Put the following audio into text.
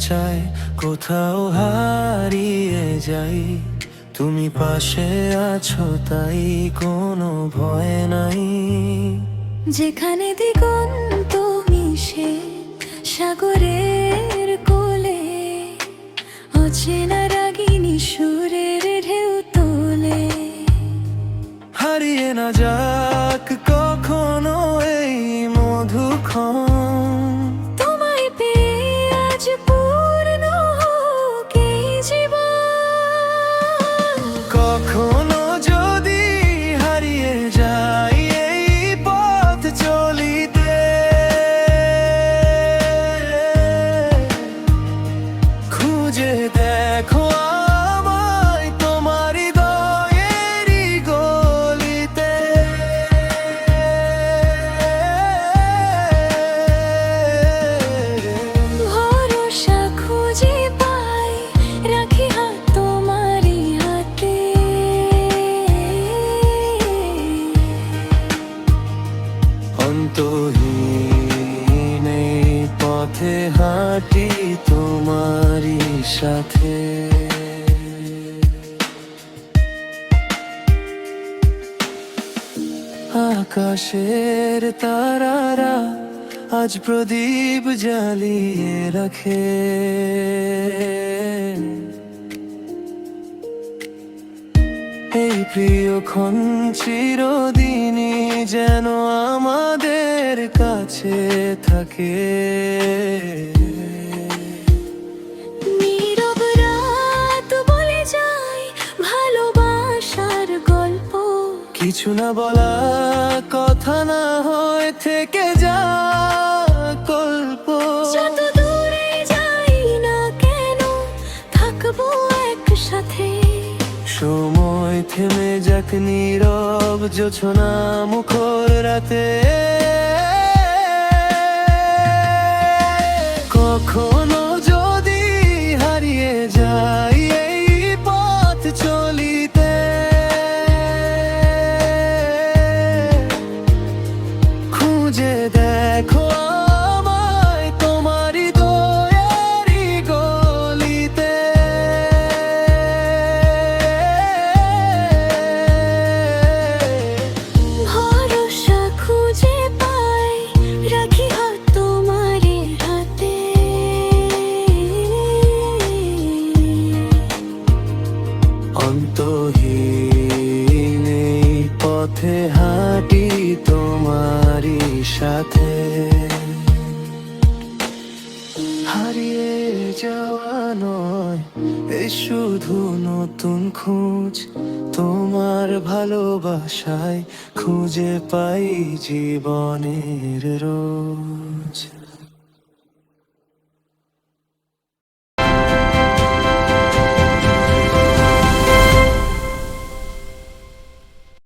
চায় কোথাও হারিয়ে যাই, তুমি পাশে আছো তাই কোনো ভয় নাই। যেখানে দিগন্ত মিশে সাগরের কোলে, অচেনা রাগিনী সুরের ঢেউ তোলে। হারিয়ে না যাক কখনো এই মধুক্ষণ, তোমায় পেয়ে আজ পূর্ণ হোক এই জীবন। কখনো যদি হারিয়ে যাই এই পথ চলিতে, খুঁজে দেখো আমায় তোমার হৃদয়েরই গলিতে। ভরসা খুঁজে পাই, রাখি হাত তোমারই হাতে। অন্তহীন এই পথে হাঁটি তোমারই সাথে। আকাশের তারারা আজ প্রদীপ জ্বালিয়ে রাখে, এই প্রিয়ক্ষণ চিরদিনই যেন আমাদের কাছে থাকে। নীরব রাত বলে যায় ভালোবাসার গল্প, কিছু না বলা কথা না হয় থেকে যা গল্প। যত দূরে যাই না কেন থাকবো একসাথে। সময় থেমে যাক নীরব জোছনা মুখর রাতে, কখনো যদি হারিয়ে যাই এই পথ চলিতে, খুঁজে দেখো আমায় তোমার হৃদয়েরই গলিতে। ভরসা খুঁজে পাই, রাখি হাত তোমারই হাতে। অন্তহীন এই পথে হাঁটি তোমারই সাথে। হারিয়ে যাওয়া নয় এই শুধু নতুন খোঁজ, তোমার ভালোবাসায় খুঁজে পাই জীবনের রোজ।